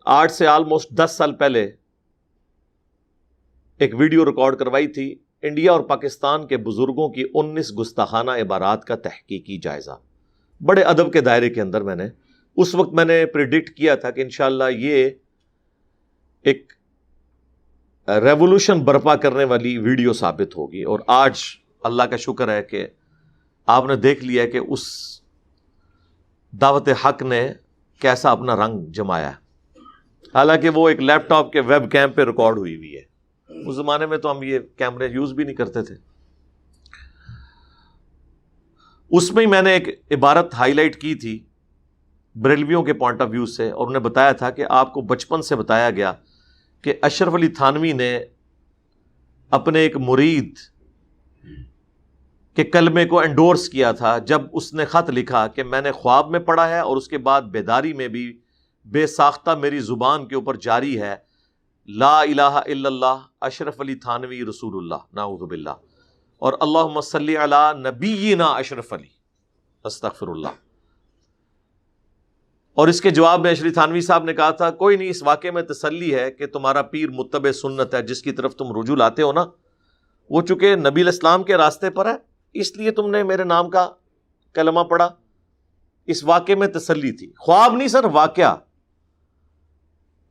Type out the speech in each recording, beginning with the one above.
8 سے آلموسٹ 10 سال پہلے ایک ویڈیو ریکارڈ کروائی تھی، انڈیا اور پاکستان کے بزرگوں کی 19 گستاخانہ عبارات کا تحقیقی جائزہ، بڑے ادب کے دائرے کے اندر۔ اس وقت میں نے پریڈکٹ کیا تھا کہ انشاءاللہ یہ ایک ریولوشن برپا کرنے والی ویڈیو ثابت ہوگی، اور آج اللہ کا شکر ہے کہ آپ نے دیکھ لیا کہ اس دعوت حق نے کیسا اپنا رنگ جمایا ہے۔ حالانکہ وہ ایک لیپ ٹاپ کے ویب کیم پہ ریکارڈ ہوئی ہے، اس زمانے میں تو ہم یہ کیمرے یوز بھی نہیں کرتے تھے۔ اس میں میں نے ایک عبارت ہائی لائٹ کی تھی بریلویوں کے پوائنٹ آف ویو سے، اور انہیں بتایا تھا کہ آپ کو بچپن سے بتایا گیا کہ اشرف علی تھانوی نے اپنے ایک مرید کے کلمے کو انڈورس کیا تھا جب اس نے خط لکھا کہ میں نے خواب میں پڑھا ہے اور اس کے بعد بیداری میں بھی بے ساختہ میری زبان کے اوپر جاری ہے، لا الہ الا اللہ اشرف علی تھانوی رسول اللہ، نعوذ باللہ، اور اللہم صلی علی نبینا اشرف علی، استغفر اللہ۔ اور اس کے جواب میں اشرف تھانوی صاحب نے کہا تھا، کوئی نہیں، اس واقعے میں تسلی ہے کہ تمہارا پیر متبع سنت ہے، جس کی طرف تم رجوع لاتے ہو نا، وہ چونکہ نبی علیہ السلام کے راستے پر ہے، اس لیے تم نے میرے نام کا کلمہ پڑھا۔ اس واقعے میں تسلی تھی، خواب نہیں سر، واقعہ،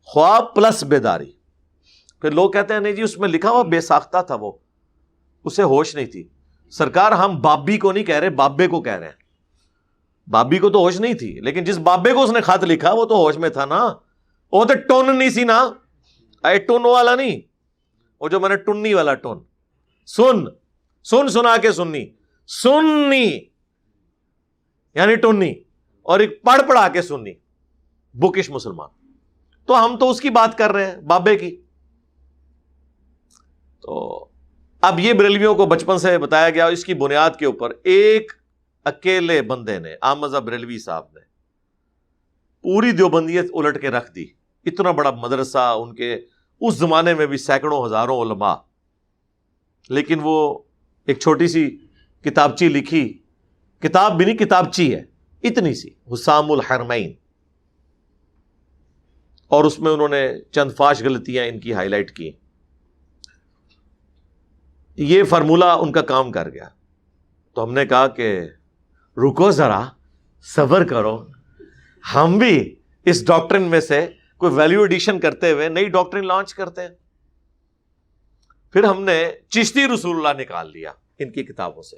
خواب پلس بیداری۔ پھر لوگ کہتے ہیں نہیں جی اس میں لکھا ہوا بے ساختہ تھا، وہ اسے ہوش نہیں تھی۔ سرکار ہم بابی کو نہیں کہہ رہے، بابے کو کہہ رہے ہیں۔ بابی کو تو ہوش نہیں تھی، لیکن جس بابے کو اس نے خط لکھا وہ تو ہوش میں تھا نا، وہ تو ٹون نہیں سی نا، اے ٹون والا نہیں، وہ جو میں نے ٹنی والا ٹون، سنا کے سننی یعنی ٹنی، اور ایک پڑھ پڑھا کے سننی، بکش مسلمان۔ تو ہم تو اس کی بات کر رہے ہیں، بابے کی۔ تو اب یہ بریلویوں کو بچپن سے بتایا گیا، اس کی بنیاد کے اوپر ایک اکیلے بندے نے، احمد بریلوی صاحب نے، پوری دیوبندیت الٹ کے رکھ دی۔ اتنا بڑا مدرسہ، ان کے اس زمانے میں بھی سینکڑوں ہزاروں علماء، لیکن وہ ایک چھوٹی سی کتابچی لکھی، کتاب بھی نہیں کتابچی ہے، اتنی سی، حسام الحرمین، اور اس میں انہوں نے چند فاش غلطیاں ان کی ہائی لائٹ کی۔ یہ فارمولہ ان کا کام کر گیا۔ تو ہم نے کہا کہ رکو ذرا، صبر کرو، ہم بھی اس ڈاکٹرن میں سے کوئی ویلیو ایڈیشن کرتے ہوئے نئی ڈاکٹرن لانچ کرتے ہیں۔ پھر ہم نے چشتی رسول اللہ نکال لیا ان کی کتابوں سے۔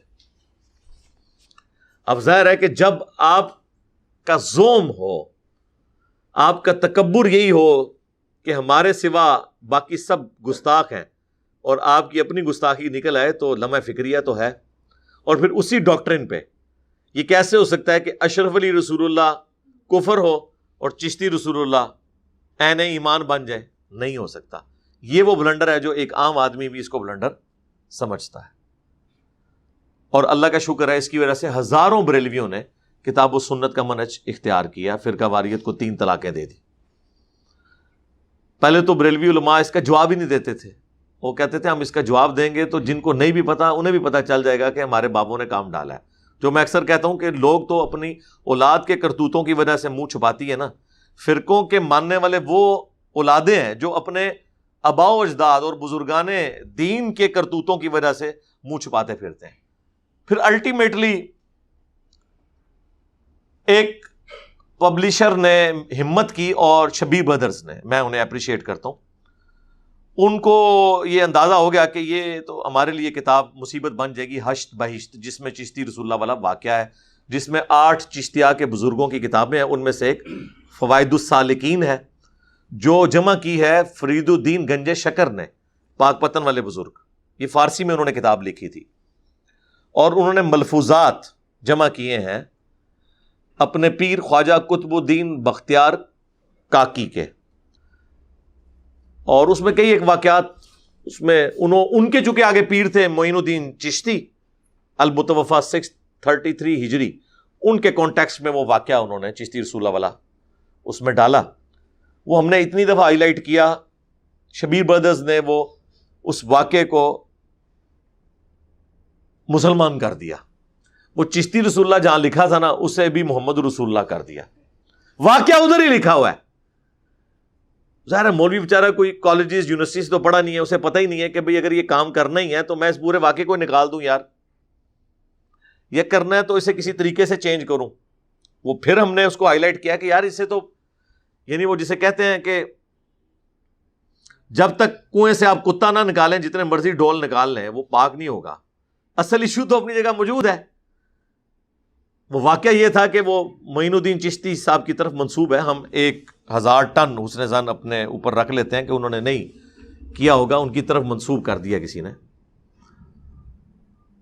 اب ظاہر ہے کہ جب آپ کا زوم ہو، آپ کا تکبر یہی ہو کہ ہمارے سوا باقی سب گستاخ ہیں، اور آپ کی اپنی گستاخی نکل آئے، تو لمحہ فکریہ تو ہے۔ اور پھر اسی ڈاکٹرن پہ یہ کیسے ہو سکتا ہے کہ اشرف علی رسول اللہ کفر ہو اور چشتی رسول اللہ عین ایمان بن جائے؟ نہیں ہو سکتا۔ یہ وہ بلنڈر ہے جو ایک عام آدمی بھی اس کو بلنڈر سمجھتا ہے، اور اللہ کا شکر ہے اس کی وجہ سے ہزاروں بریلویوں نے کتاب و سنت کا منہج اختیار کیا، فرقہ واریت کو 3 طلاقیں دے دی۔ پہلے تو بریلوی علماء اس کا جواب ہی نہیں دیتے تھے، وہ کہتے تھے ہم اس کا جواب دیں گے تو جن کو نہیں بھی پتا انہیں بھی پتا چل جائے گا کہ ہمارے بابوں نے کام ڈالا ہے۔ جو میں اکثر کہتا ہوں کہ لوگ تو اپنی اولاد کے کرتوتوں کی وجہ سے منہ چھپاتی ہے نا، فرقوں کے ماننے والے وہ اولادیں ہیں جو اپنے آباء و اجداد اور بزرگان دین کے کرتوتوں کی وجہ سے منہ چھپاتے پھرتے ہیں۔ پھر الٹیمیٹلی ایک پبلشر نے ہمت کی، اور شبیر بردرز نے، میں انہیں اپریشیٹ کرتا ہوں، ان کو یہ اندازہ ہو گیا کہ یہ تو ہمارے لیے کتاب مصیبت بن جائے گی، ہشت بہشت، جس میں چشتی رسول اللہ والا واقعہ ہے، جس میں 8 چشتیہ کے بزرگوں کی کتابیں ہیں، ان میں سے ایک فوائد السالکین ہے، جو جمع کی ہے فرید الدین گنج شکر نے، پاک پتن والے بزرگ۔ یہ فارسی میں انہوں نے کتاب لکھی تھی، اور انہوں نے ملفوظات جمع کیے ہیں اپنے پیر خواجہ قطب الدین بختیار کاکی کے، اور اس میں کئی ایک واقعات، اس میں ان کے چونکہ آگے پیر تھے معین الدین چشتی المتوفا 633 ہجری، ان کے کانٹیکسٹ میں وہ واقعہ انہوں نے چشتی رسول اللہ والا اس میں ڈالا۔ وہ ہم نے اتنی دفعہ ہائی لائٹ کیا، شبیر بردرز نے وہ اس واقعے کو مسلمان کر دیا۔ وہ چشتی رسول اللہ جہاں لکھا تھا نا، اسے بھی محمد رسول اللہ کر دیا۔ واقعہ ادھر ہی لکھا ہوا ہے، ظاہر ہے مولوی بیچارہ کوئی کالجز یونیورسٹیز تو پڑھا نہیں ہے، اسے پتہ ہی نہیں ہے کہ بھئی اگر یہ کام کرنا ہی ہے تو میں اس پورے واقعے کو نکال دوں یار، یہ کرنا ہے تو اسے کسی طریقے سے چینج کروں. وہ پھر ہم نے اس کو ہائی لائٹ کیا کہ یار اس سے تو یعنی وہ جسے کہتے ہیں کہ جب تک کنویں سے آپ کتا نہ نکالیں جتنے مرضی ڈول نکال لیں وہ پاک نہیں ہوگا. اصل ایشو تو اپنی جگہ موجود ہے. وہ واقعہ یہ تھا کہ وہ معین الدین چشتی صاحب کی طرف منسوب ہے. ہم 1000 ٹن حسن زن اپنے اوپر رکھ لیتے ہیں کہ انہوں نے نہیں کیا ہوگا، ان کی طرف منسوب کر دیا کسی نے.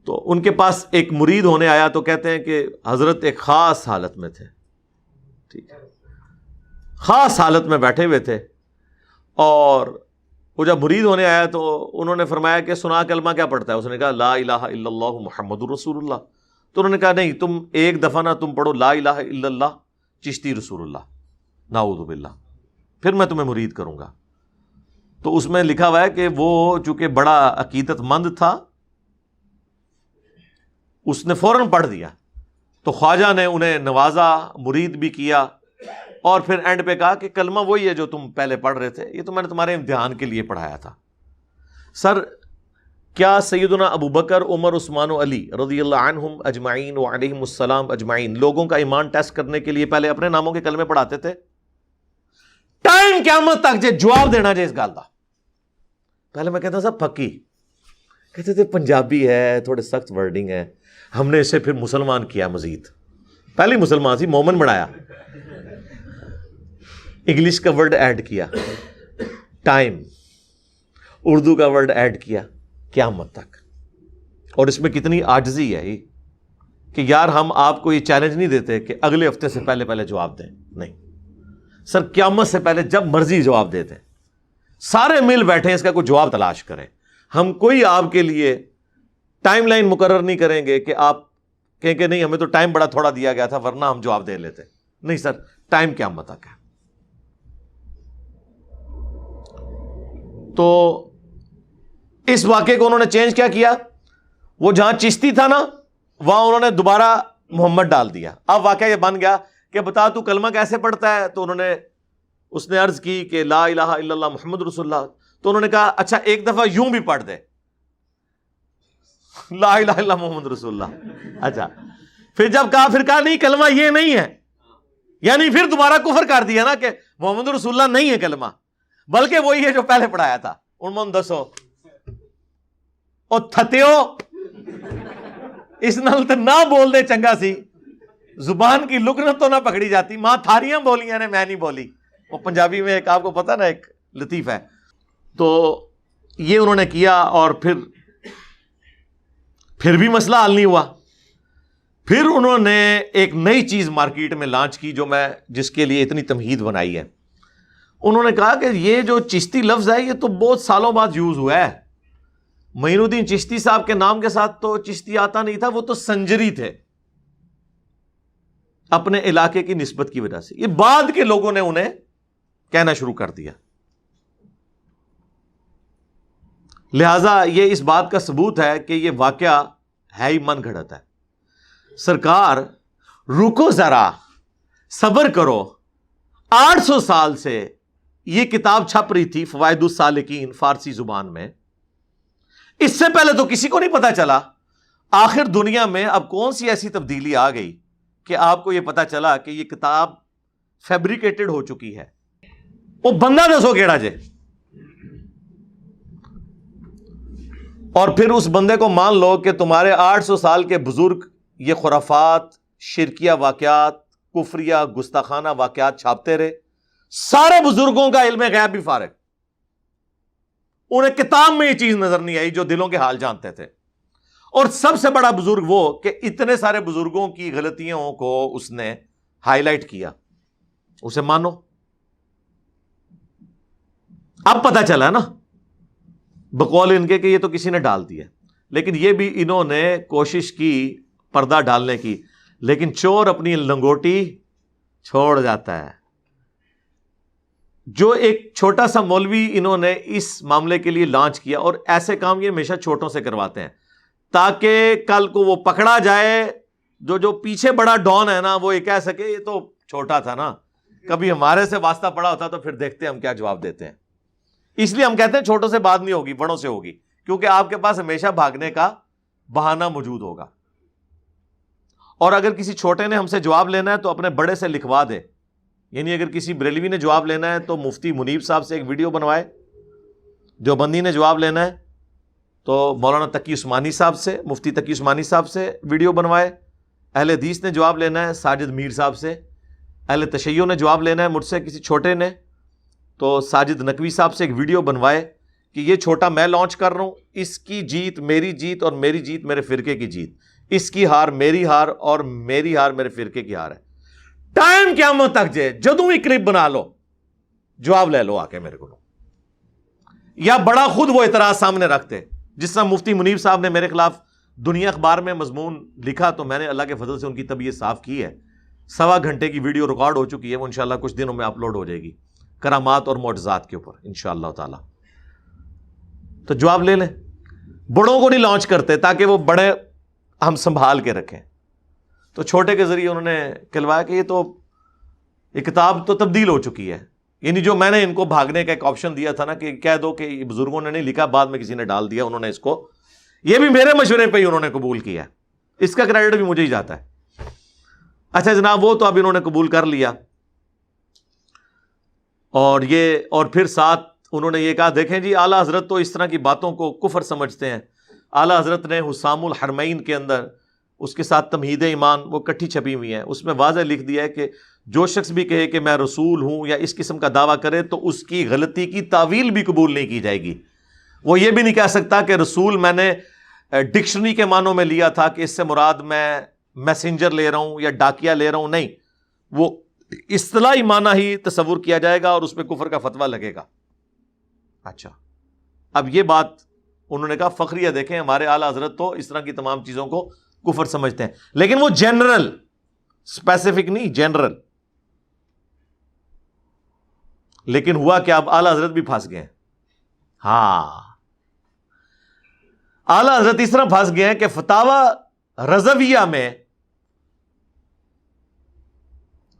تو ان کے پاس ایک مرید ہونے آیا تو کہتے ہیں کہ حضرت ایک خاص حالت میں تھے، ٹھیک ہے، خاص حالت میں بیٹھے ہوئے تھے، اور وہ جب مرید ہونے آیا تو انہوں نے فرمایا کہ سنا کلمہ کیا پڑھتا ہے؟ اس نے کہا لا الہ الا اللہ محمد الرسول اللہ. تو انہوں نے کہا نہیں، تم ایک دفعہ نہ تم پڑھو لا الہ الا اللہ چشتی رسول اللہ، نعوذ باللہ، پھر میں تمہیں مرید کروں گا. تو اس میں لکھا ہوا ہے کہ وہ چونکہ بڑا عقیدت مند تھا اس نے فوراً پڑھ دیا. تو خواجہ نے انہیں نوازا، مرید بھی کیا، اور پھر اینڈ پہ کہا کہ کلمہ وہی ہے جو تم پہلے پڑھ رہے تھے، یہ تو میں نے تمہارے امتحان کے لیے پڑھایا تھا. سر کیا سیدنا ابو بکر، عمر، عثمان و علی رضی اللہ عنہم اجمعین وعلیہم السلام اجمعین لوگوں کا ایمان ٹیسٹ کرنے کے لیے پہلے اپنے ناموں کے کلمے پڑھاتے تھے؟ ٹائم قیامت تک جے جواب دینا جے اس گل دا. پہلے میں کہتا صاحب پکی، کہتے تھے پنجابی ہے، تھوڑے سخت ورڈنگ ہے. ہم نے اسے پھر مسلمان کیا، مزید پہلے مسلمان سی مومن بنایا، انگلش کا ورڈ ایڈ کیا، ٹائم، اردو کا ورڈ ایڈ کیا، قیامت تک. اور اس میں کتنی عاجزی ہے کہ یار ہم آپ کو یہ چیلنج نہیں دیتے کہ اگلے ہفتے سے پہلے پہلے جواب دیں، نہیں سر، قیامت سے پہلے جب مرضی جواب دیتے ہیں. سارے مل بیٹھے اس کا کوئی جواب تلاش کریں. ہم کوئی آپ کے لیے ٹائم لائن مقرر نہیں کریں گے کہ آپ کہیں کہ نہیں ہمیں تو ٹائم بڑا تھوڑا دیا گیا تھا ورنہ ہم جواب دے لیتے. نہیں سر، ٹائم قیامت تک ہے. تو اس واقعے کو انہوں نے چینج کیا کیا، وہ جہاں چشتی تھا نا وہاں انہوں نے دوبارہ محمد ڈال دیا. اب واقعہ یہ بن گیا کہ بتا تو کلمہ کیسے پڑھتا ہے؟ تو اس نے عرض کی کہ لا الہ الا اللہ محمد رسول اللہ. تو انہوں نے کہا اچھا ایک دفعہ یوں بھی پڑھ دے، لا الہ الا اللہ محمد رسول اللہ. اچھا پھر جب کہا، پھر کہا نہیں کلمہ یہ نہیں ہے، یعنی پھر دوبارہ کفر کر دیا نا کہ محمد رسول اللہ نہیں ہے کلمہ، بلکہ وہی ہے جو پہلے پڑھایا تھا. ان من دسو او تھتیو اس نال تے نہ بول دے چنگا سی، زبان کی لکنت تو نہ پکڑی جاتی. ماں تھاریاں بولیاں نے میں نہیں بولی. وہ پنجابی میں ایک آپ کو پتہ نا ایک لطیف ہے. تو یہ انہوں نے کیا اور پھر بھی مسئلہ حل نہیں ہوا. پھر انہوں نے ایک نئی چیز مارکیٹ میں لانچ کی جس کے لیے اتنی تمہید بنائی ہے. انہوں نے کہا کہ یہ جو چشتی لفظ ہے یہ تو بہت سالوں بعد یوز ہوا ہے. معین الدین چشتی صاحب کے نام کے ساتھ تو چشتی آتا نہیں تھا، وہ تو سنجری تھے اپنے علاقے کی نسبت کی وجہ سے. یہ بعد کے لوگوں نے انہیں کہنا شروع کر دیا. لہذا یہ اس بات کا ثبوت ہے کہ یہ واقعہ ہے ہی من گھڑت ہے. سرکار رکو ذرا، صبر کرو. 800 سال سے یہ کتاب چھپ رہی تھی فوائد السالکین فارسی زبان میں. اس سے پہلے تو کسی کو نہیں پتا چلا. آخر دنیا میں اب کون سی ایسی تبدیلی آ گئی کہ آپ کو یہ پتا چلا کہ یہ کتاب فیبریکیٹڈ ہو چکی ہے. وہ بندہ دسو کیڑا جے، اور پھر اس بندے کو مان لو کہ تمہارے 800 سال کے بزرگ یہ خرافات، شرکیہ واقعات، کفریہ گستاخانہ واقعات چھاپتے رہے. سارے بزرگوں کا علم غیب بھی فارغ، انہیں کتاب میں یہ چیز نظر نہیں آئی جو دلوں کے حال جانتے تھے. اور سب سے بڑا بزرگ وہ کہ اتنے سارے بزرگوں کی غلطیوں کو اس نے ہائی لائٹ کیا. اسے مانو. اب پتا چلا نا بقول ان کے کہ یہ تو کسی نے ڈال دیا. لیکن یہ بھی انہوں نے کوشش کی پردہ ڈالنے کی، لیکن چور اپنی لنگوٹی چھوڑ جاتا ہے. جو ایک چھوٹا سا مولوی انہوں نے اس معاملے کے لیے لانچ کیا، اور ایسے کام یہ ہمیشہ چھوٹوں سے کرواتے ہیں تاکہ کل کو وہ پکڑا جائے. جو پیچھے بڑا ڈان ہے نا وہ یہ کہہ سکے یہ تو چھوٹا تھا نا، کبھی ہمارے سے واسطہ پڑا ہوتا تو پھر دیکھتے ہیں ہم کیا جواب دیتے ہیں. اس لیے ہم کہتے ہیں چھوٹوں سے بات نہیں ہوگی, بڑوں سے ہوگی, کیونکہ آپ کے پاس ہمیشہ بھاگنے کا بہانہ موجود ہوگا. اور اگر کسی چھوٹے نے ہم سے جواب لینا ہے تو اپنے بڑے سے لکھوا دے. یعنی اگر کسی بریلوی نے جواب لینا ہے تو مفتی منیب صاحب سے ایک ویڈیو بنوائے, جو بندی نے جواب لینا ہے تو مولانا تقی عثمانی صاحب سے, مفتی تقی عثمانی صاحب سے ویڈیو بنوائے. اہل حدیث نے جواب لینا ہے ساجد میر صاحب سے. اہل تشیع نے جواب لینا ہے مجھ سے کسی چھوٹے نے تو ساجد نقوی صاحب سے ایک ویڈیو بنوائے کہ یہ چھوٹا میں لانچ کر رہا ہوں, اس کی جیت میری جیت اور میری جیت میرے فرقے کی جیت, اس کی ہار میری ہار اور میری ہار میرے فرقے کی ہار ہے. ٹائم قیامت تک جے جدوں ہی کلپ بنا لو, جواب لے لو آ کے میرے کو. یا بڑا خود وہ اعتراض سامنے رکھتے, جس طرح مفتی منیب صاحب نے میرے خلاف دنیا اخبار میں مضمون لکھا تو میں نے اللہ کے فضل سے ان کی طبیعت صاف کی ہے. 1.25 گھنٹے کی ویڈیو ریکارڈ ہو چکی ہے, وہ انشاءاللہ کچھ دنوں میں اپلوڈ ہو جائے گی, کرامات اور معجزات کے اوپر انشاءاللہ تعالی. تو جواب لے لیں. بڑوں کو نہیں لانچ کرتے تاکہ وہ بڑے ہم سنبھال کے رکھیں. تو چھوٹے کے ذریعے انہوں نے کہلوایا کہ یہ کتاب تو تبدیل ہو چکی ہے. یعنی جو میں نے ان کو بھاگنے کا ایک آپشن دیا تھا نا کہ کہہ دو کہ یہ بزرگوں نے نہیں لکھا, بعد میں کسی نے ڈال دیا, انہوں نے اس کو, یہ بھی میرے مشورے پہ ہی انہوں نے قبول کیا, اس کا کریڈٹ بھی مجھے ہی جاتا ہے. اچھا جناب, وہ تو اب انہوں نے قبول کر لیا. اور پھر ساتھ انہوں نے یہ کہا دیکھیں جی اعلیٰ حضرت تو اس طرح کی باتوں کو کفر سمجھتے ہیں. اعلیٰ حضرت نے حسام الحرمین کے اندر اس کے ساتھ تمہید ایمان وہ کٹھی چھپی ہوئی ہیں, اس میں واضح لکھ دیا ہے کہ جو شخص بھی کہے کہ میں رسول ہوں یا اس قسم کا دعویٰ کرے تو اس کی غلطی کی تاویل بھی قبول نہیں کی جائے گی. وہ یہ بھی نہیں کہہ سکتا کہ رسول میں نے ڈکشنری کے معنوں میں لیا تھا کہ اس سے مراد میں میسنجر لے رہا ہوں یا ڈاکیا لے رہا ہوں. نہیں, وہ اصطلاحی معنی ہی تصور کیا جائے گا اور اس پہ کفر کا فتویٰ لگے گا. اچھا, اب یہ بات انہوں نے کہا فخریہ دیکھیں ہمارے اعلیٰ حضرت تو اس طرح کی تمام چیزوں کو کفر سمجھتے ہیں, لیکن وہ جنرل, اسپیسیفک نہیں, جنرل. لیکن ہوا کہ اب اعلیٰ حضرت بھی پھنس گئے ہیں. ہاں, اعلیٰ حضرت اس طرح پھنس گئے ہیں کہ فتاوی رضویہ میں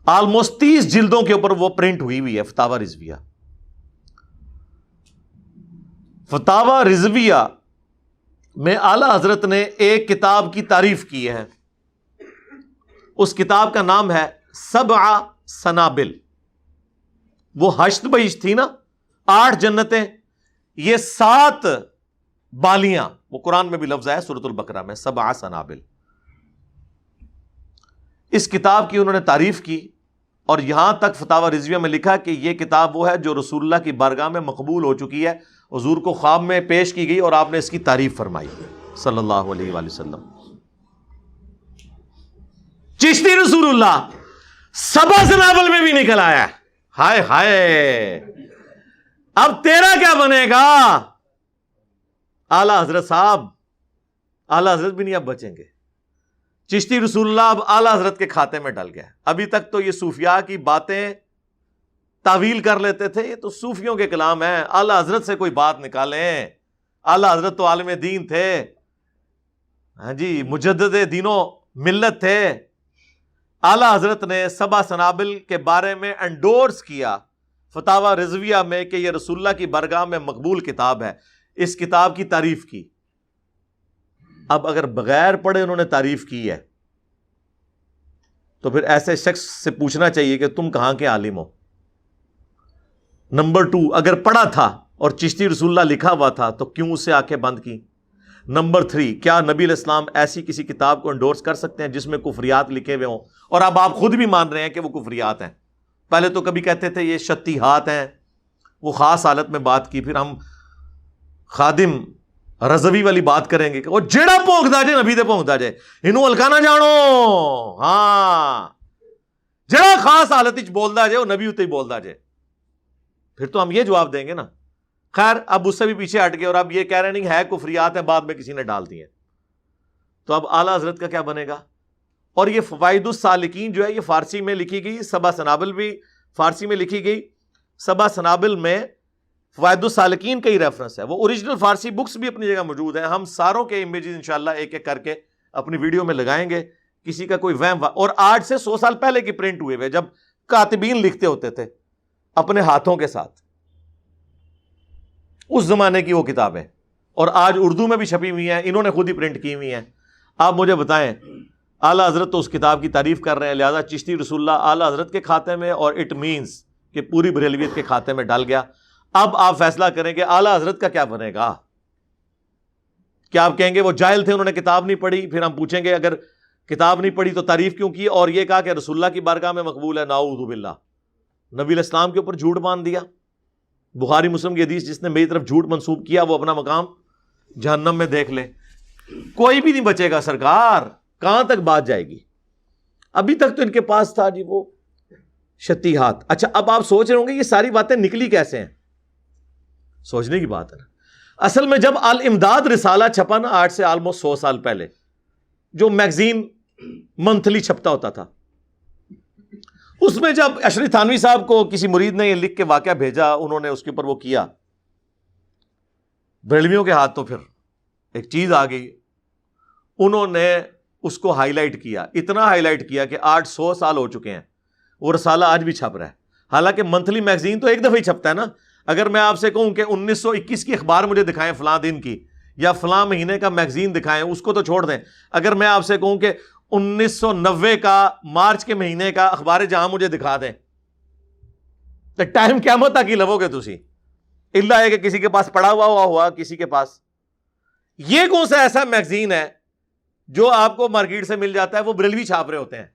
آلموسٹ 30 جلدوں کے اوپر وہ پرنٹ ہوئی ہے فتاوی رضویہ. فتاوی رضویہ میں اعلیٰ حضرت نے ایک کتاب کی تعریف کی ہے. اس کتاب کا نام ہے 7 سنابل. وہ 8 بہشت تھی نا, 8 جنتیں, یہ 7 بالیاں, وہ قرآن میں بھی لفظ ہے سورۃ البقرہ میں 7 سنابل. اس کتاب کی انہوں نے تعریف کی اور یہاں تک فتاوی رضویہ میں لکھا کہ یہ کتاب وہ ہے جو رسول اللہ کی بارگاہ میں مقبول ہو چکی ہے, حضور کو خواب میں پیش کی گئی اور آپ نے اس کی تعریف فرمائی صلی اللہ علیہ وآلہ وسلم. چشتی رسول اللہ 7 سنابل میں بھی نکل آیا. ہائے ہائے, اب تیرا کیا بنے گا اعلیٰ حضرت صاحب؟ اعلیٰ حضرت بھی نہیں اب بچیں گے. چشتی رسول اللہ اب اعلیٰ حضرت کے کھاتے میں ڈل گیا. ابھی تک تو یہ صوفیاء کی باتیں تعویل کر لیتے تھے, یہ تو صوفیوں کے کلام ہیں. اعلیٰ حضرت سے کوئی بات نکالیں. اعلیٰ حضرت تو عالم دین تھے, ہاں جی, مجدد دینوں ملت تھے. اعلیٰ حضرت نے 7 سنابل کے بارے میں انڈورس کیا فتاوی رضویہ میں کہ یہ رسول اللہ کی بارگاہ میں مقبول کتاب ہے. اس کتاب کی تعریف کی. اب اگر بغیر پڑھے انہوں نے تعریف کی ہے تو پھر ایسے شخص سے پوچھنا چاہیے کہ تم کہاں کے عالم ہو. نمبر 2, اگر پڑھا تھا اور چشتی رسول اللہ لکھا ہوا تھا تو کیوں اسے آنکھیں بند کی. نمبر 3, کیا نبی علیہ السلام ایسی کسی کتاب کو انڈورس کر سکتے ہیں جس میں کفریات لکھے ہوئے ہوں؟ اور اب آپ خود بھی مان رہے ہیں کہ وہ کفریات ہیں. پہلے تو کبھی کہتے تھے یہ شتیہات ہیں, وہ خاص حالت میں بات کی. پھر ہم خادم رضوی والی بات کریں گے کہ وہ جیڑا پونکدا جے نبی دے پونکدا جے, انہوں ہلکا نہ جانو. ہاں, جیڑا خاص حالت وچ بولدا جے وہ نبی اتے ہی بولدا جے. پھر تو ہم یہ جواب دیں گے نا. خیر, اب اس سے بھی پیچھے ہٹ گئے اور اب یہ کہہ رہے نہیں ہے کفریات ہیں, بعد میں کسی نے ڈال دی ہیں. تو اب اعلیٰ حضرت کا کیا بنے گا؟ اور یہ فوائد السالکین جو ہے یہ فارسی میں لکھی گئی, 7 سنابل بھی فارسی میں لکھی گئی. 7 سنابل میں فوائد السالکین کا ہی ریفرنس ہے. وہ اوریجنل فارسی بکس بھی اپنی جگہ موجود ہیں. ہم ساروں کے امیجز انشاءاللہ ایک ایک کر کے اپنی ویڈیو میں لگائیں گے. کسی کا کوئی وہم اور آج سے 100 سال پہلے کی پرنٹ ہوئے ہوئے, جب کاتبین لکھتے ہوتے تھے اپنے ہاتھوں کے ساتھ. اس زمانے کی وہ کتابیں، اور آج اردو میں بھی چھپی ہوئی ہیں، انہوں نے خود ہی پرنٹ کی ہوئی ہیں. آپ مجھے بتائیں، اعلیٰ حضرت تو اس کتاب کی تعریف کر رہے ہیں، لہذا چشتی رسول اللہ اعلیٰ حضرت کے کھاتے میں، اور اٹ مینس کہ پوری بریلویت کے کھاتے میں ڈال گیا. اب آپ فیصلہ کریں کہ اعلیٰ حضرت کا کیا بنے گا. کیا آپ کہیں گے وہ جاہل تھے، انہوں نے کتاب نہیں پڑھی؟ پھر ہم پوچھیں گے اگر کتاب نہیں پڑھی تو تعریف کیوں کی، اور یہ کہا کہ رسول اللہ کی بارگاہ میں مقبول ہے؟ نعوذ باللہ. نبی علیہ السلام کے اوپر جھوٹ باندھ دیا. بخاری مسلم کی حدیث، جس نے میری طرف جھوٹ منسوب کیا وہ اپنا مقام جہنم میں دیکھ لے. کوئی بھی نہیں بچے گا سرکار. کہاں تک بات جائے گی؟ ابھی تک تو ان کے پاس تھا جی وہ شتیہات. اچھا، اب آپ سوچ رہے ہوں گے یہ ساری باتیں نکلی کیسے ہیں؟ سوچنے کی بات ہے نا. اصل میں جب الامداد رسالہ چھپا نا، آج سے آلموسٹ 100 سال پہلے، جو میگزین منتھلی چھپتا ہوتا تھا، اس میں جب اشرف تھانوی صاحب کو کسی مرید نے یہ لکھ کے واقعہ بھیجا، انہوں نے اس کے اوپر وہ کیا بریلویوں کے ہاتھ، تو پھر ایک چیز آ گئی. انہوں نے اس کو ہائی لائٹ کیا، اتنا ہائی لائٹ کیا کہ 800 سال ہو چکے ہیں، وہ رسالہ آج بھی چھپ رہا ہے. حالانکہ منتھلی میگزین تو ایک دفعہ ہی چھپتا ہے نا. اگر میں آپ سے کہوں کہ 1921 کی اخبار مجھے دکھائیں فلاں دن کی، یا فلاں مہینے کا میگزین دکھائیں، اس کو تو چھوڑ دیں. اگر میں آپ سے کہوں کہ 1990 کا مارچ کے مہینے کا اخبار جہاں مجھے دکھا دیں، تو ٹائم قیامت تک ہی لو گے تسی، اللہ ہے کہ کسی کے پاس پڑا ہوا کسی کے پاس. یہ کون سا ایسا میگزین ہے جو آپ کو مارکیٹ سے مل جاتا ہے؟ وہ بریلوی چھاپ رہے ہوتے ہیں،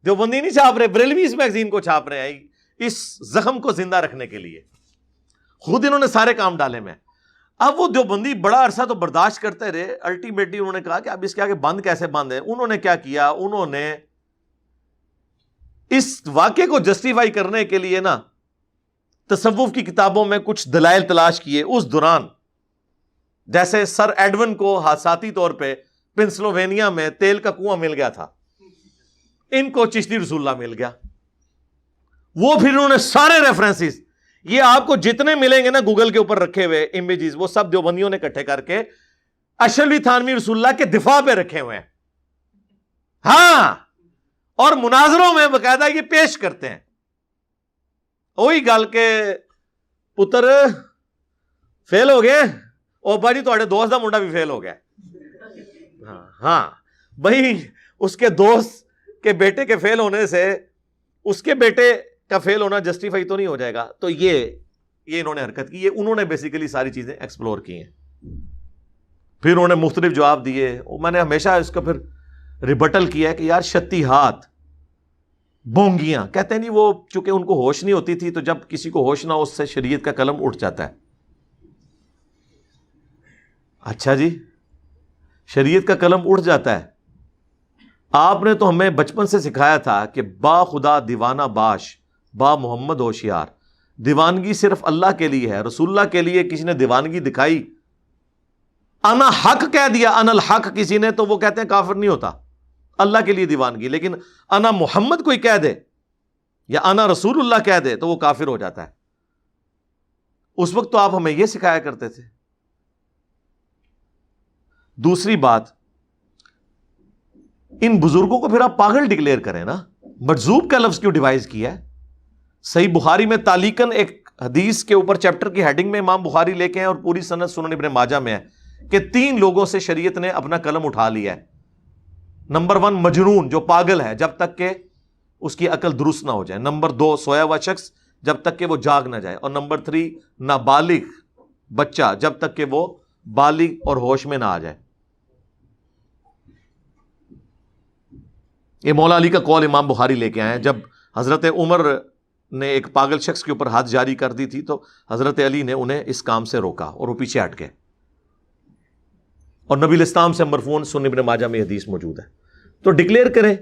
دیوبندی نہیں چھاپ رہے، بریلوی اس میگزین کو چھاپ رہے ہیں اس زخم کو زندہ رکھنے کے لیے. خود انہوں نے سارے کام ڈالے میں. اب وہ دیوبندی بڑا عرصہ تو برداشت کرتے رہے، الٹیمیٹلی انہوں نے کہا کہ اب اس کے آگے بند کیسے بند ہے. انہوں نے کیا کیا، انہوں نے اس واقعے کو جسٹیفائی کرنے کے لیے نا تصوف کی کتابوں میں کچھ دلائل تلاش کیے. اس دوران جیسے سر ایڈون کو حادثاتی طور پہ پنسلوینیا میں تیل کا کنواں مل گیا تھا، ان کو چشتی رسول اللہ مل گیا. وہ پھر انہوں نے سارے ریفرنسز، یہ آپ کو جتنے ملیں گے نا گوگل کے اوپر رکھے ہوئے امیجز، وہ سب دیوبندیوں نے اکٹھے کر کے اشرف تھانوی رسول اللہ کے دفاع پہ رکھے ہوئے ہیں. ہاں، اور مناظروں میں باقاعدہ یہ پیش کرتے ہیں. وہی گل کے پتر فیل ہو گئے، اور بھائی تھوڑے دوست دا منڈا بھی فیل ہو گیا. ہاں بھائی، اس کے دوست کے بیٹے کے فیل ہونے سے اس کے بیٹے کا فیل ہونا جسٹیفائی تو نہیں ہو جائے گا. تو یہ انہوں نے حرکت کی. یہ انہوں نے بیسیکلی ساری چیزیں ایکسپلور کی ہیں. پھر انہوں نے مختلف جواب دیے. میں نے ہمیشہ اس کا پھر ریبٹل کیا ہے کہ یار شتیہات، بونگیاں کہتے ہیں نہیں، وہ چونکہ ان کو ہوش نہیں ہوتی تھی، تو جب کسی کو ہوش نہ ہو اس سے شریعت کا قلم اٹھ جاتا ہے. اچھا جی، شریعت کا قلم اٹھ جاتا ہے. آپ نے تو ہمیں بچپن سے سکھایا تھا کہ با خدا دیوانہ باش، با محمد ہوشیار. دیوانگی صرف اللہ کے لیے ہے. رسول اللہ کے لیے کسی نے دیوانگی دکھائی، انا حق کہہ دیا، انا الحق کسی نے، تو وہ کہتے ہیں کافر نہیں ہوتا. اللہ کے لیے دیوانگی. لیکن انا محمد کوئی کہہ دے یا انا رسول اللہ کہہ دے تو وہ کافر ہو جاتا ہے. اس وقت تو آپ ہمیں یہ سکھایا کرتے تھے. دوسری بات، ان بزرگوں کو پھر آپ پاگل ڈکلیئر کریں نا. مجذوب کا لفظ کیوں ڈیوائز کیا ہے؟ صحیح بخاری میں تعلیقاً ایک حدیث کے اوپر چیپٹر کی ہیڈنگ میں امام بخاری لے کے ہیں، اور پوری سند سنن ابن ماجہ میں ہے کہ 3 لوگوں سے شریعت نے اپنا قلم اٹھا لیا ہے. نمبر 1 مجنون، جو پاگل ہے جب تک کہ اس کی عقل درست نہ ہو جائے. نمبر 2 سویا ہوا شخص جب تک کہ وہ جاگ نہ جائے. اور نمبر 3 نابالغ بچہ جب تک کہ وہ بالغ اور ہوش میں نہ آ جائے. یہ مولا علی کا قول امام بخاری لے کے آئے ہیں. جب حضرت عمر نے ایک پاگل شخص کے اوپر حد جاری کر دی تھی تو حضرت علی نے انہیں اس کام سے روکا اور وہ پیچھے ہٹ گئے. اور نبی الاسلام سے مرفوعاً سنن ابن ماجہ میں حدیث موجود ہے. تو ڈکلیئر کریں.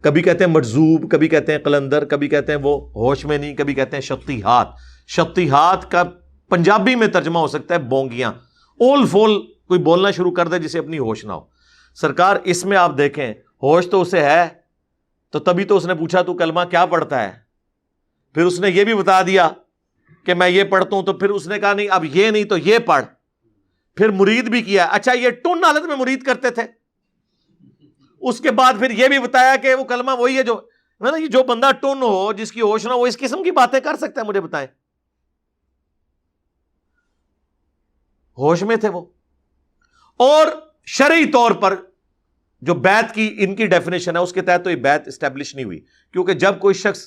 کبھی کہتے ہیں مجذوب، کبھی کہتے ہیں قلندر، کبھی کہتے ہیں وہ ہوش میں نہیں، کبھی کہتے ہیں شتیہات. شتیہات کا پنجابی میں ترجمہ ہو سکتا ہے بونگیاں. اول فول کوئی بولنا شروع کر دے جسے اپنی ہوش نہ ہو. سرکار اس میں آپ دیکھیں ہوش تو اسے ہے، تو تبھی تو اس نے پوچھا تو کلمہ کیا پڑھتا ہے. پھر اس نے یہ بھی بتا دیا کہ میں یہ پڑھتا ہوں، تو پھر اس نے کہا نہیں اب یہ نہیں تو یہ پڑھ. پھر مرید بھی کیا. اچھا یہ ٹن حالت میں مرید کرتے تھے. اس کے بعد پھر یہ بھی بتایا کہ وہ کلمہ وہی ہے جو مطلب یہ جو بندہ ٹن ہو، جس کی ہوش نہ ہو، اس قسم کی باتیں کر سکتا ہے؟ مجھے بتائیں، ہوش میں تھے وہ؟ اور شرعی طور پر جو بیعت کی ان کی ڈیفینیشن ہے، اس کے تحت تو یہ بیعت اسٹیبلش نہیں ہوئی، کیونکہ جب کوئی شخص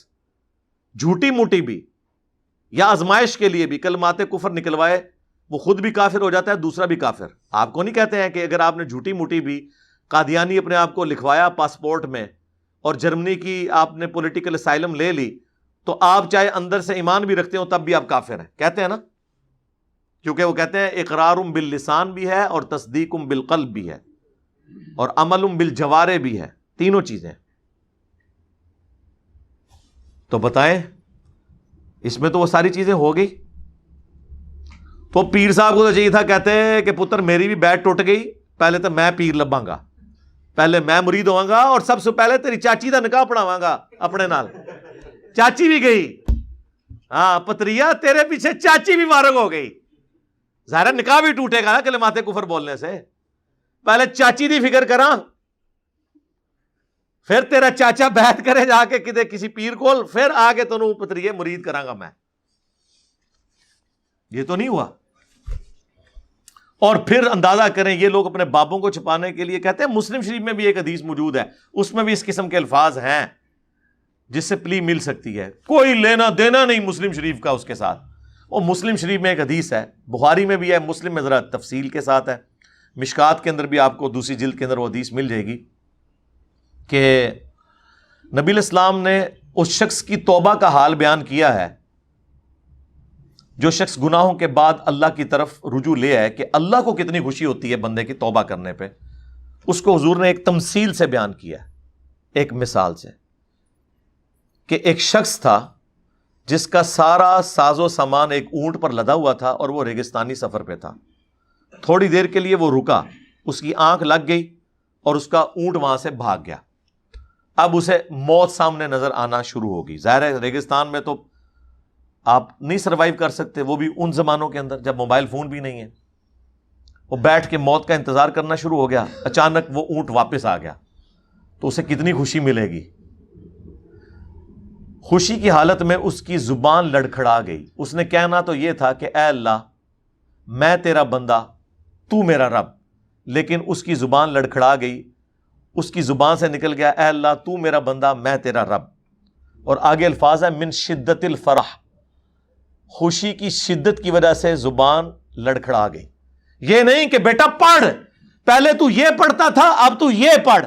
جھوٹی موٹی بھی یا آزمائش کے لیے بھی کلمات کفر نکلوائے، وہ خود بھی کافر ہو جاتا ہے، دوسرا بھی کافر۔ آپ کو نہیں کہتے ہیں کہ اگر آپ نے جھوٹی موٹی بھی قادیانی اپنے آپ کو لکھوایا پاسپورٹ میں اور جرمنی کی آپ نے پولیٹیکل اسائلم لے لی، تو آپ چاہے اندر سے ایمان بھی رکھتے ہو تب بھی آپ کافر ہیں، کہتے ہیں نا؟ کیونکہ وہ کہتے ہیں اقرار باللسان بھی ہے اور تصدیق بالقلب بھی ہے اور عمل بالجوارح بھی ہے، تینوں چیزیں۔ تو بتائیں اس میں تو وہ ساری چیزیں ہو گئی۔ تو پیر صاحب کو تو چاہیے تھا، کہتے ہیں کہ پتر میری بھی بیعت ٹوٹ گئی، پہلے تو میں پیر لباں گا، پہلے میں مرید ہواں گا، اور سب سے پہلے تیری چاچی دا نکاح پڑھاواں گا اپنے نال۔ چاچی بھی گئی، ہاں پتریا تیرے پیچھے چاچی بھی فارغ ہو گئی، ظاہر نکاح بھی ٹوٹے گا نا کلمات کفر بولنے سے، پہلے چاچی دی فکر کراں، پھر تیرا چاچا بیعت کرے جا کے کسی پیر کول، پھر آگے تنوں پتریے مرید کراں گا میں۔ یہ تو نہیں ہوا۔ اور پھر اندازہ کریں، یہ لوگ اپنے بابوں کو چھپانے کے لیے کہتے ہیں، مسلم شریف میں بھی ایک حدیث موجود ہے، اس میں بھی اس قسم کے الفاظ ہیں جس سے پلی مل سکتی ہے، کوئی لینا دینا نہیں مسلم شریف کا اس کے ساتھ۔ اور مسلم شریف میں ایک حدیث ہے، بخاری میں بھی ہے، مسلم میں ذرا تفصیل کے ساتھ ہے، مشکات کے اندر بھی آپ کو دوسری جلد کے اندر وہ حدیث مل جائے گی کہ نبی الاسلام نے اس شخص کی توبہ کا حال بیان کیا ہے جو شخص گناہوں کے بعد اللہ کی طرف رجوع لے آئے، کہ اللہ کو کتنی خوشی ہوتی ہے بندے کی توبہ کرنے پہ۔ اس کو حضور نے ایک تمثیل سے بیان کیا، ایک مثال سے، کہ ایک شخص تھا جس کا سارا ساز و سامان ایک اونٹ پر لدا ہوا تھا اور وہ ریگستانی سفر پہ تھا۔ تھوڑی دیر کے لیے وہ رکا، اس کی آنکھ لگ گئی اور اس کا اونٹ وہاں سے بھاگ گیا۔ اب اسے موت سامنے نظر آنا شروع ہوگی۔ ظاہر ہے ریگستان میں تو آپ نہیں سروائیو کر سکتے، وہ بھی ان زمانوں کے اندر جب موبائل فون بھی نہیں ہے۔ وہ بیٹھ کے موت کا انتظار کرنا شروع ہو گیا، اچانک وہ اونٹ واپس آ گیا، تو اسے کتنی خوشی ملے گی۔ خوشی کی حالت میں اس کی زبان لڑکھڑا گئی۔ اس نے کہنا تو یہ تھا کہ اے اللہ میں تیرا بندہ، تو میرا رب، لیکن اس کی زبان لڑکھڑا گئی، اس کی زبان سے نکل گیا اے اللہ تو میرا بندہ میں تیرا رب۔ اور آگے الفاظ ہے من شدت الفرح، خوشی کی شدت کی وجہ سے زبان لڑکھڑا گئی۔ یہ نہیں کہ بیٹا پڑھ، پہلے تو یہ پڑھتا تھا اب تو یہ پڑھ،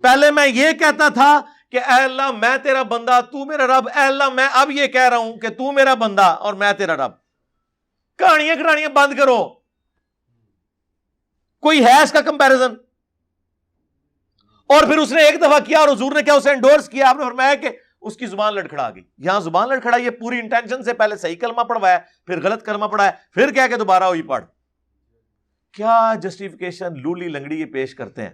پہلے میں یہ کہتا تھا کہ اے اللہ میں تیرا بندہ تو میرا رب، اے اللہ میں اب یہ کہہ رہا ہوں کہ تو میرا بندہ اور میں تیرا رب۔ کہانیاں بند کرو، کوئی ہے اس کا کمپیریزن؟ اور پھر اس نے ایک دفعہ کیا اور حضور نے کیا اسے انڈورس کیا، آپ نے فرمایا کہ اس کی زبان لڑکھڑا گئی۔ یہاں زبان لڑکھڑا، یہ پوری انٹینشن سے پہلے صحیح کلمہ پڑھوایا، پھر غلط کلمہ پڑھایا، پھر کیا کہ دوبارہ وہی پڑھ۔ کیا جسٹیفیکیشن لولی لنگڑی یہ پیش کرتے ہیں،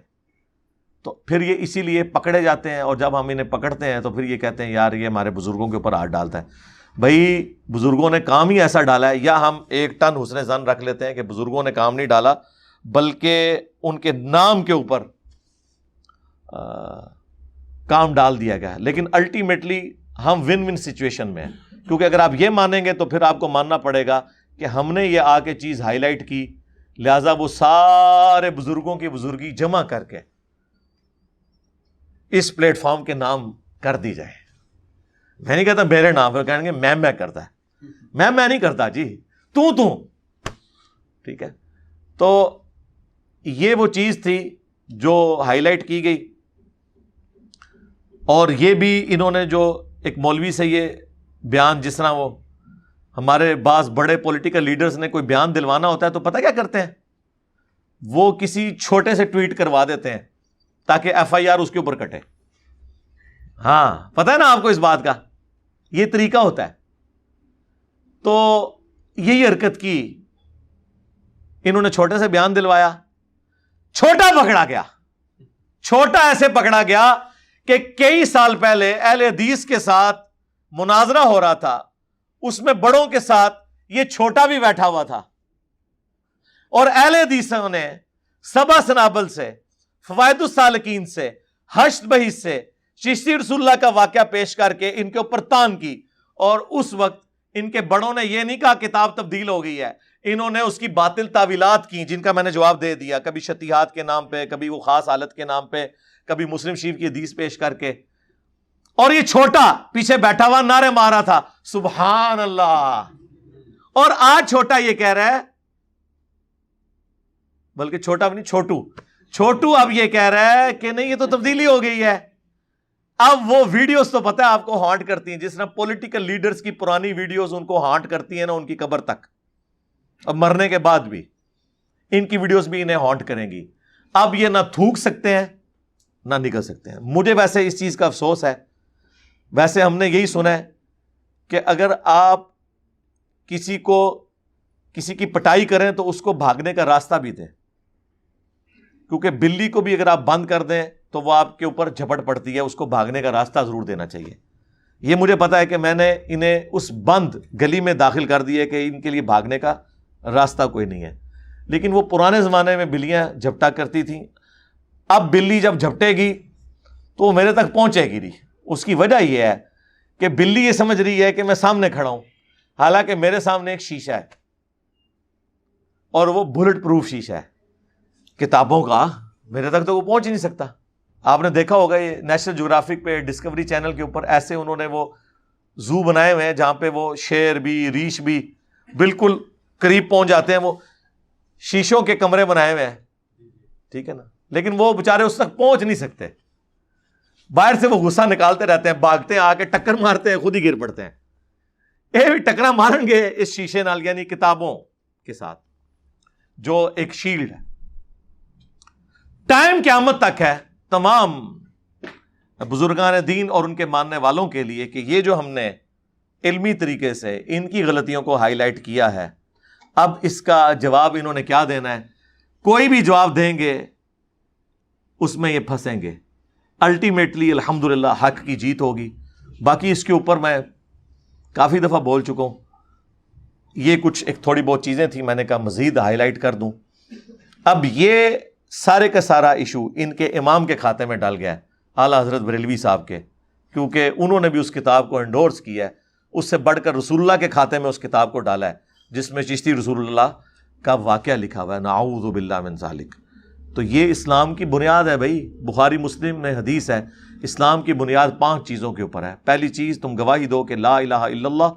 تو پھر یہ اسی لیے پکڑے جاتے ہیں، اور جب ہم انہیں پکڑتے ہیں تو پھر یہ کہتے ہیں یار یہ ہمارے بزرگوں کے اوپر ہاتھ ڈالتا ہے۔ بھائی بزرگوں نے کام ہی ایسا ڈالا ہے، یا ہم ایک ٹن حسن ظن رکھ لیتے ہیں کہ بزرگوں نے کام نہیں ڈالا بلکہ ان کے نام کے اوپر کام ڈال دیا گیا ہے، لیکن الٹیمیٹلی ہم ون ون سچویشن میں ہیں، کیونکہ اگر آپ یہ مانیں گے تو پھر آپ کو ماننا پڑے گا کہ ہم نے یہ آ کے چیز ہائی لائٹ کی، لہذا وہ سارے بزرگوں کی بزرگی جمع کر کے اس پلیٹ فارم کے نام کر دی جائے۔ میں نہیں کہتا میرے نام پر، کہیں گے میں کرتا ہے، میں نہیں کرتا جی، تو ٹھیک ہے۔ تو یہ وہ چیز تھی جو ہائی لائٹ کی گئی، اور یہ بھی انہوں نے جو ایک مولوی سے یہ بیان، جس طرح وہ ہمارے بعض بڑے پولیٹیکل لیڈرز نے کوئی بیان دلوانا ہوتا ہے تو پتہ کیا کرتے ہیں، وہ کسی چھوٹے سے ٹویٹ کروا دیتے ہیں تاکہ ایف آئی آر اس کے اوپر کٹے۔ ہاں پتہ ہے نا آپ کو اس بات کا، یہ طریقہ ہوتا ہے۔ تو یہی حرکت کی، انہوں نے چھوٹے سے بیان دلوایا، چھوٹا پکڑا گیا، چھوٹا ایسے پکڑا گیا کہ کئی سال پہلے اہل حدیث کے ساتھ مناظرہ ہو رہا تھا، اس میں بڑوں کے ساتھ یہ چھوٹا بھی بیٹھا ہوا تھا، اور اہل حدیثوں نے سبا سنابل سے، فوائد السالکین سے، حشد بحث سے، چشتی رسول اللہ کا واقعہ پیش کر کے ان کے اوپر تان کی، اور اس وقت ان کے بڑوں نے یہ نہیں کہا کتاب تبدیل ہو گئی ہے، انہوں نے اس کی باطل تعویلات کی جن کا میں نے جواب دے دیا، کبھی شتیہات کے نام پہ، کبھی وہ خاص حالت کے نام پہ، کبھی مسلم شریف کی حدیث پیش کر کے. اور یہ چھوٹا پیچھے بیٹھا ہوا نعرے مارا تھا سبحان اللہ، اور آج چھوٹا یہ کہہ رہا ہے، بلکہ چھوٹا بھی نہیں، چھوٹو اب یہ کہہ رہا ہے کہ نہیں یہ تو تبدیلی ہو گئی ہے. اب وہ ویڈیوز تو پتہ ہے آپ کو ہانٹ کرتی ہیں، جس طرح پولیٹیکل لیڈرز کی پرانی ویڈیوز ان کو ہانٹ کرتی ہیں نا ان کی قبر تک، اب مرنے کے بعد بھی ان کی ویڈیوز بھی انہیں ہانٹ کریں گی. اب یہ نہ تھوک سکتے ہیں نہ نکل سکتے ہیں. مجھے ویسے اس چیز کا افسوس ہے، ویسے ہم نے یہی سنا ہے کہ اگر آپ کسی کی پٹائی کریں تو اس کو بھاگنے کا راستہ بھی دیں، کیونکہ بلی کو بھی اگر آپ بند کر دیں تو وہ آپ کے اوپر جھپٹ پڑتی ہے، اس کو بھاگنے کا راستہ ضرور دینا چاہیے. یہ مجھے پتا ہے کہ میں نے انہیں اس بند گلی میں داخل کر دیے کہ ان کے لیے بھاگنے کا راستہ کوئی نہیں ہے. لیکن وہ پرانے زمانے میں بلیاں جھپٹا کرتی تھیں، اب بلی جب جھپٹے گی تو وہ میرے تک پہنچے گی نہیں. اس کی وجہ یہ ہے کہ بلی یہ سمجھ رہی ہے کہ میں سامنے کھڑا ہوں، حالانکہ میرے سامنے ایک شیشہ ہے، اور وہ بلٹ پروف شیشہ ہے کتابوں کا، میرے تک تو وہ پہنچ ہی نہیں سکتا. آپ نے دیکھا ہوگا یہ نیشنل جغرافک پہ ڈسکوری چینل کے اوپر ایسے انہوں نے وہ زو بنائے ہوئے ہیں جہاں پہ وہ شیر بھی ریچھ بھی بالکل قریب پہنچ جاتے ہیں، وہ شیشوں کے کمرے بنائے ہوئے ہیں، ٹھیک ہے نا، لیکن وہ بےچارے اس تک پہنچ نہیں سکتے. باہر سے وہ غصہ نکالتے رہتے ہیں، بھاگتے ہیں، آ کے ٹکر مارتے ہیں، خود ہی گر پڑتے ہیں. یہ بھی ٹکرا ماریں گے اس شیشے نال، یعنی کتابوں کے ساتھ جو ایک شیلڈ ہے. ٹائم قیامت تک ہے تمام بزرگان دین اور ان کے ماننے والوں کے لیے کہ یہ جو ہم نے علمی طریقے سے ان کی غلطیوں کو ہائی لائٹ کیا ہے، اب اس کا جواب انہوں نے کیا دینا ہے. کوئی بھی جواب دیں گے اس میں یہ پھنسیں گے. الٹیمیٹلی الحمدللہ حق کی جیت ہوگی. باقی اس کے اوپر میں کافی دفعہ بول چکا ہوں، یہ کچھ ایک تھوڑی بہت چیزیں تھیں میں نے کہا مزید ہائی لائٹ کر دوں. اب یہ سارے کا سارا ایشو ان کے امام کے کھاتے میں ڈال گیا ہے، اعلیٰ حضرت بریلوی صاحب کے، کیونکہ انہوں نے بھی اس کتاب کو انڈورس کیا ہے. اس سے بڑھ کر رسول اللہ کے کھاتے میں اس کتاب کو ڈالا ہے جس میں چشتی رسول اللہ کا واقعہ لکھا ہوا ہے، نعوذ باللہ من ذالک. تو یہ اسلام کی بنیاد ہے بھائی. بخاری مسلم میں حدیث ہے اسلام کی بنیاد 5 چیزوں کے اوپر ہے. پہلی چیز تم گواہی دو کہ لا الہ الا اللہ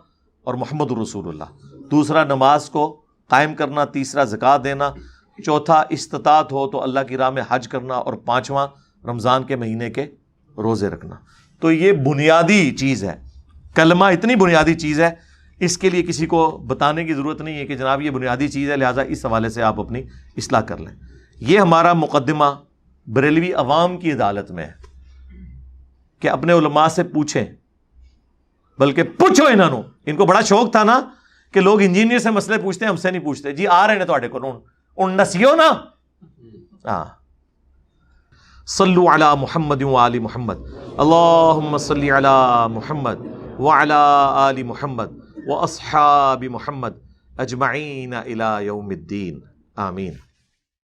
اور محمد الرسول اللہ. دوسرا نماز کو قائم کرنا. تیسرا زکوٰۃ دینا. چوتھا استطاعت ہو تو اللہ کی راہ میں حج کرنا. اور 5واں رمضان کے مہینے کے روزے رکھنا. تو یہ بنیادی چیز ہے. کلمہ اتنی بنیادی چیز ہے، اس کے لیے کسی کو بتانے کی ضرورت نہیں ہے کہ جناب یہ بنیادی چیز ہے، لہٰذا اس حوالے سے آپ اپنی اصلاح کر لیں. یہ ہمارا مقدمہ بریلوی عوام کی عدالت میں ہے کہ اپنے علماء سے پوچھیں، بلکہ پوچھو ان کو بڑا شوق تھا نا کہ لوگ انجینئر سے مسئلے پوچھتے ہیں، ہم سے نہیں پوچھتے. جی آ رہے ہیں تواڈے کو ان نسیو نا. ہاں صلو علی محمد وآل محمد. اللہم صلی علی محمد وعلی آل محمد واصحاب محمد اجمعین الی یوم الدین. آمین.